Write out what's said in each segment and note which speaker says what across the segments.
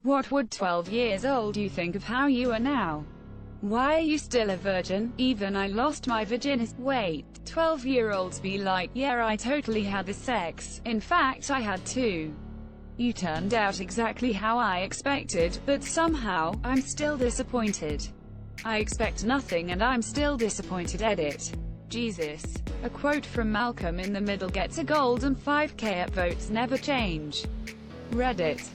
Speaker 1: What would 12 years old you think of how you are now? Why are you still a virgin? Even I lost my virginity. Wait, 12-year-olds be like, yeah, I totally had the sex. In fact, I had two. You turned out exactly how I expected, but somehow, I'm still disappointed. I expect nothing and I'm still disappointed. Edit. Jesus. A quote from Malcolm in the Middle gets a golden 5k upvotes never change. Reddit.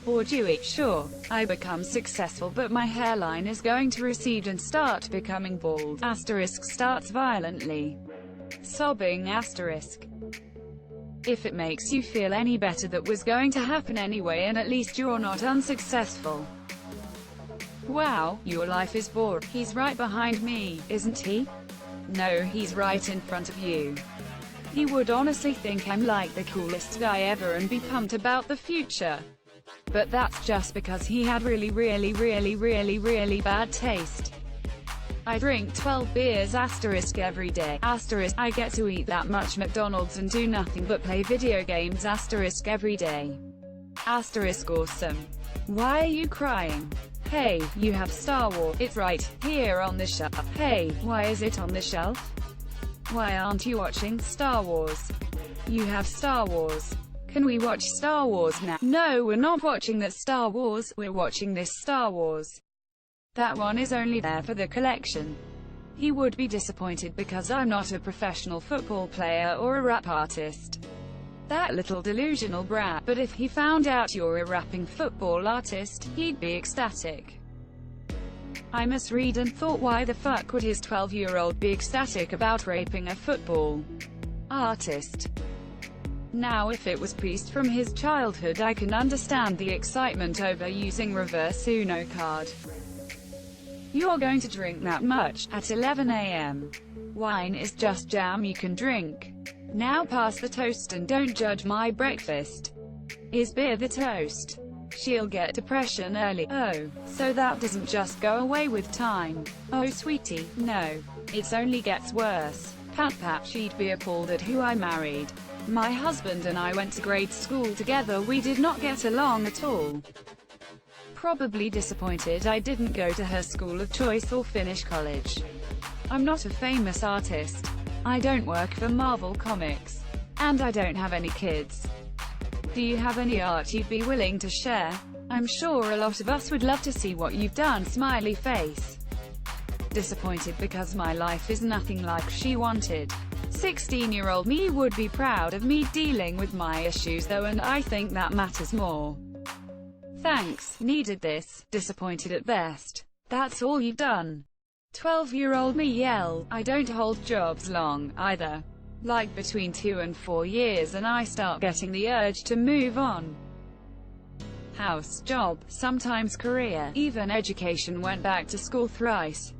Speaker 1: Or Jewish. Sure, I become successful but my hairline is going to recede and start becoming bald. Asterisk starts violently. Sobbing. Asterisk. If it makes you feel any better, that was going to happen anyway and at least you're not unsuccessful. Wow, your life is boring. He's right behind me, isn't he? No, he's right in front of you. He would honestly think I'm like the coolest guy ever and be pumped about the future. But that's just because he had really bad taste. I drink 12 beers asterisk every day. Asterisk, I get to eat that much McDonald's and do nothing but play video games asterisk every day. Asterisk awesome. Why are you crying? Hey, you have Star Wars. It's right here on the shelf. Hey, why is it on the shelf? Why aren't you watching Star Wars? You have Star Wars. Can we watch Star Wars now? No, we're not watching that Star Wars, we're watching this Star Wars. That one is only there for the collection. He would be disappointed because I'm not a professional football player or a rap artist. That little delusional brat. But if he found out you're a rapping football artist, he'd be ecstatic. I misread and thought, why the fuck would his 12-year-old be ecstatic about raping a football artist? Now if it was priest from his childhood, I can understand the excitement over using reverse Uno card. You're going to drink that much at 11 a.m. Wine is just jam you can drink. Now pass the toast and don't judge my breakfast. Is beer the toast? She'll get depression early. Oh, so that doesn't just go away with time. Oh sweetie, no. It only gets worse. Pat, she'd be appalled at who I married. My husband and I went to grade school together, we did not get along at all. Probably disappointed I didn't go to her school of choice or finish college. I'm not a famous artist. I don't work for Marvel Comics. And I don't have any kids. Do you have any art you'd be willing to share? I'm sure a lot of us would love to see what you've done. Smiley face. Disappointed because my life is nothing like she wanted. 16-year-old me would be proud of me dealing with my issues though, and I think that matters more. Thanks, needed this. Disappointed at best. That's all you've done. 12-year-old me yelled, I don't hold jobs long, either. Like between 2 and 4 years and I start getting the urge to move on. House, job, sometimes career, even education, went back to school thrice.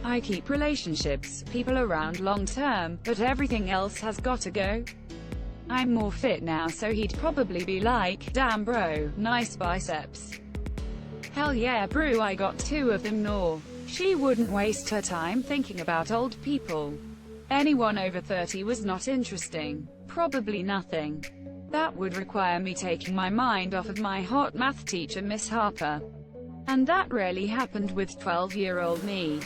Speaker 1: I keep relationships, people around long term, but everything else has gotta go. I'm more fit now, so he'd probably be like, damn bro, nice biceps. Hell yeah bro, I got 2 of them. Nor. She wouldn't waste her time thinking about old people. Anyone over 30 was not interesting. Probably nothing. That would require me taking my mind off of my hot math teacher Miss Harper. And that rarely happened with 12-year-old me.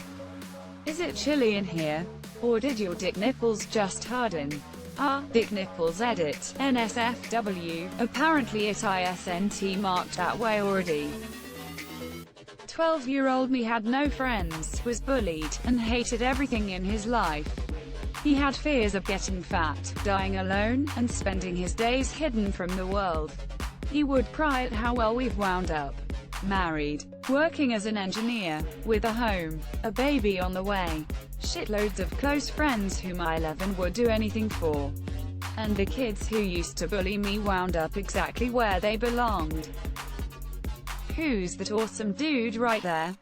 Speaker 1: Is it chilly in here? Or did your dick nipples just harden? Ah, dick nipples. Edit. NSFW. Apparently it isn't marked that way already. 12-year-old me had no friends, was bullied, and hated everything in his life. He had fears of getting fat, dying alone, and spending his days hidden from the world. He would cry at how well we've wound up. Married, working as an engineer, with a home, a baby on the way, shitloads of close friends whom I love and would do anything for. And the kids who used to bully me wound up exactly where they belonged. Who's that awesome dude right there?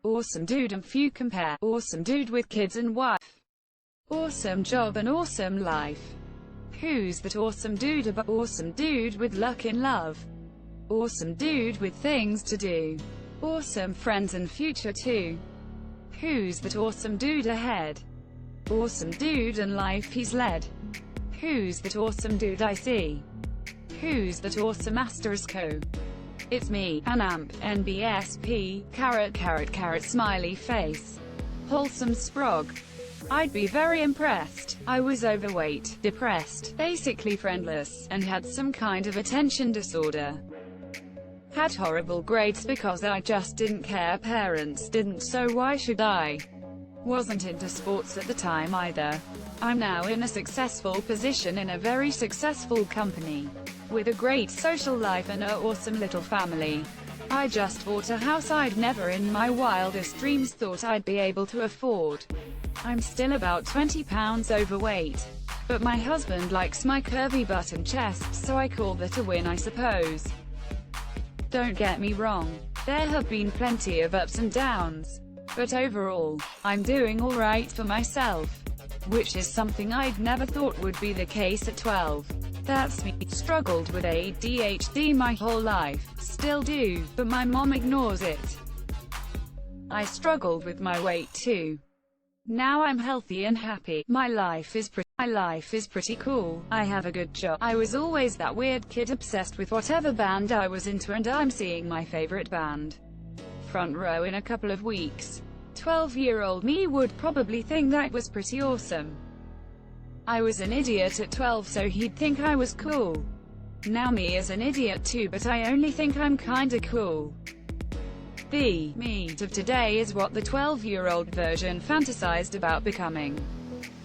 Speaker 1: Awesome dude and few compare. Awesome dude with kids and wife. Awesome job and awesome life. Who's that awesome dude? Awesome dude with luck in love. Awesome dude with things to do. Awesome friends and future too. Who's that awesome dude ahead? Awesome dude and life he's led. Who's that awesome dude I see? Who's that awesome asterisk? It's me, an amp, NBSP, carrot carrot carrot smiley face. Wholesome sprog. I'd be very impressed. I was overweight, depressed, basically friendless, and had some kind of attention disorder. Had horrible grades because I just didn't care, parents didn't, so why should I? Wasn't into sports at the time either. I'm now in a successful position in a very successful company, with a great social life and an awesome little family. I just bought a house I'd never in my wildest dreams thought I'd be able to afford. I'm still about 20 pounds overweight, but my husband likes my curvy butt and chest, so I call that a win, I suppose. Don't get me wrong, there have been plenty of ups and downs, but overall, I'm doing alright for myself, which is something I'd never thought would be the case at 12. That's me. Struggled with ADHD my whole life, still do, but my mom ignores it. I struggled with my weight too. Now I'm healthy and happy. My life is pretty cool. I have a good job. I was always that weird kid obsessed with whatever band I was into, and I'm seeing my favorite band front row in a couple of weeks. 12-year-old me would probably think that was pretty awesome. I was an idiot at 12, so he'd think I was cool. Now me is an idiot too, but I only think I'm kinda cool. The me of today is what the 12-year-old version fantasized about becoming.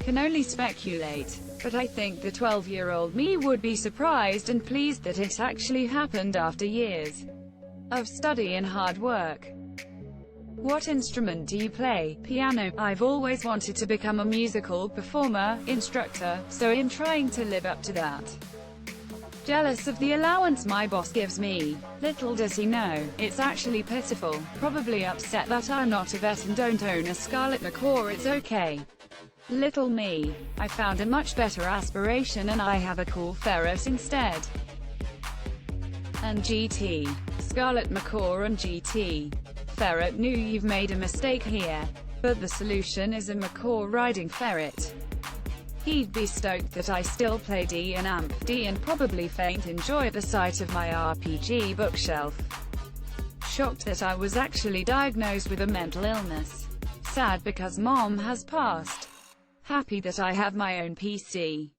Speaker 1: Can only speculate, but I think the 12-year-old me would be surprised and pleased that it actually happened after years of study and hard work. What instrument do you play? Piano. I've always wanted to become a musical performer, instructor, so I'm trying to live up to that. Jealous of the allowance my boss gives me. Little does he know, it's actually pitiful. Probably upset that I'm not a vet and don't own a Scarlett Macaw. It's okay. Little me. I found a much better aspiration and I have a cool ferret instead. And GT. Scarlett Macaw and GT. Ferret knew you've made a mistake here. But the solution is a macaw riding ferret. He'd be stoked that I still play D and amp D and probably faint in joy at the sight of my RPG bookshelf. Shocked that I was actually diagnosed with a mental illness. Sad because mom has passed. Happy that I have my own PC.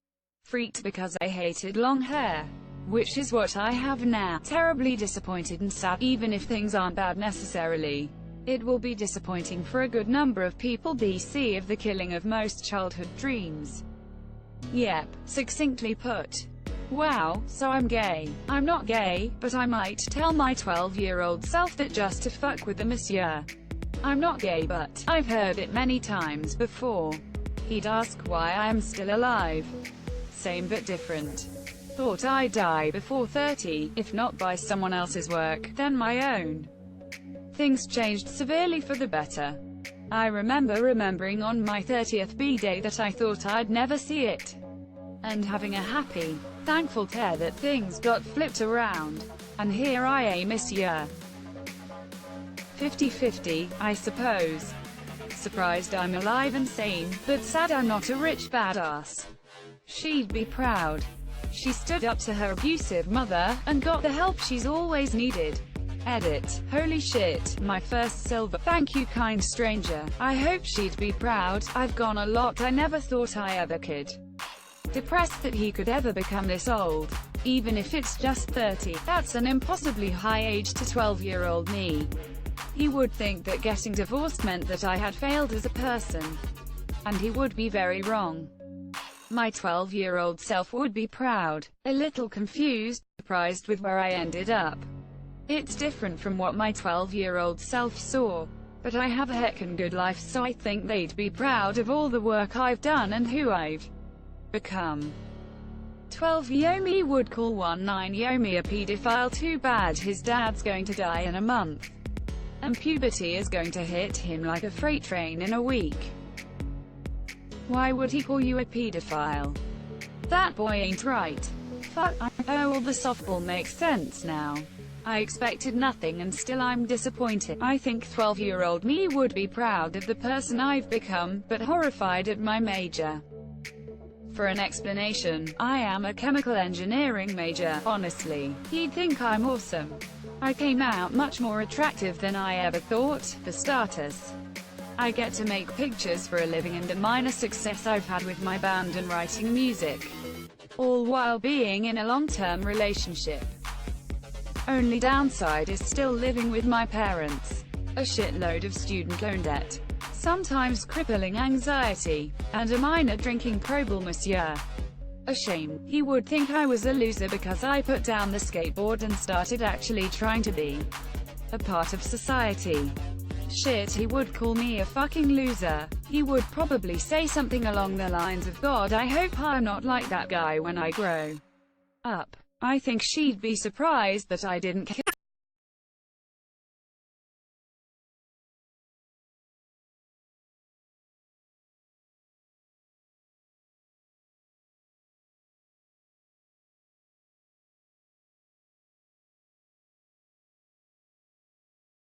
Speaker 1: Freaked because I hated long hair, which is what I have now. Terribly disappointed and sad, even if things aren't bad necessarily. It will be disappointing for a good number of people. BC of the killing of most childhood dreams. Yep, succinctly put. Wow, so I'm gay. I'm not gay, but I might tell my 12-year-old self that just to fuck with the monsieur. I'm not gay, but I've heard it many times before. He'd ask why I am still alive. Same but different. Thought I'd die before 30, if not by someone else's work, then my own. Things changed severely for the better. I remember remembering on my 30th B-day that I thought I'd never see it. And having a happy, thankful tear that things got flipped around. And here I am, monsieur. 50-50, I suppose. Surprised I'm alive and sane, but sad I'm not a rich badass. She'd be proud. She stood up to her abusive mother, and got the help she's always needed. Edit. Holy shit, my first silver. Thank you, kind stranger. I hope she'd be proud. I've gone a lot I never thought I ever could. Depressed that he could ever become this old. Even if it's just 30, that's an impossibly high age to 12-year-old me. He would think that getting divorced meant that I had failed as a person. And he would be very wrong. My 12-year-old self would be proud, a little confused, surprised with where I ended up. It's different from what my 12-year-old self saw. But I have a heckin' good life, so I think they'd be proud of all the work I've done and who I've become. 12-year-old me would call 19-year-old me a pedophile. Too bad his dad's going to die in a month. And puberty is going to hit him like a freight train in a week. Why would he call you a pedophile? That boy ain't right. Fuck. Oh, well, the softball makes sense now. I expected nothing and still I'm disappointed. I think 12-year-old me would be proud of the person I've become, but horrified at my major. For an explanation, I am a chemical engineering major. Honestly, he'd think I'm awesome. I came out much more attractive than I ever thought. For starters, I get to make pictures for a living, and the minor success I've had with my band and writing music, all while being in a long-term relationship. Only downside is still living with my parents, a shitload of student loan debt, sometimes crippling anxiety, and a minor drinking problem, monsieur. A shame. He would think I was a loser because I put down the skateboard and started actually trying to be a part of society. Shit, he would call me a fucking loser. He would probably say something along the lines of, God, I hope I'm not like that guy when I grow up. I think she'd be surprised that I didn't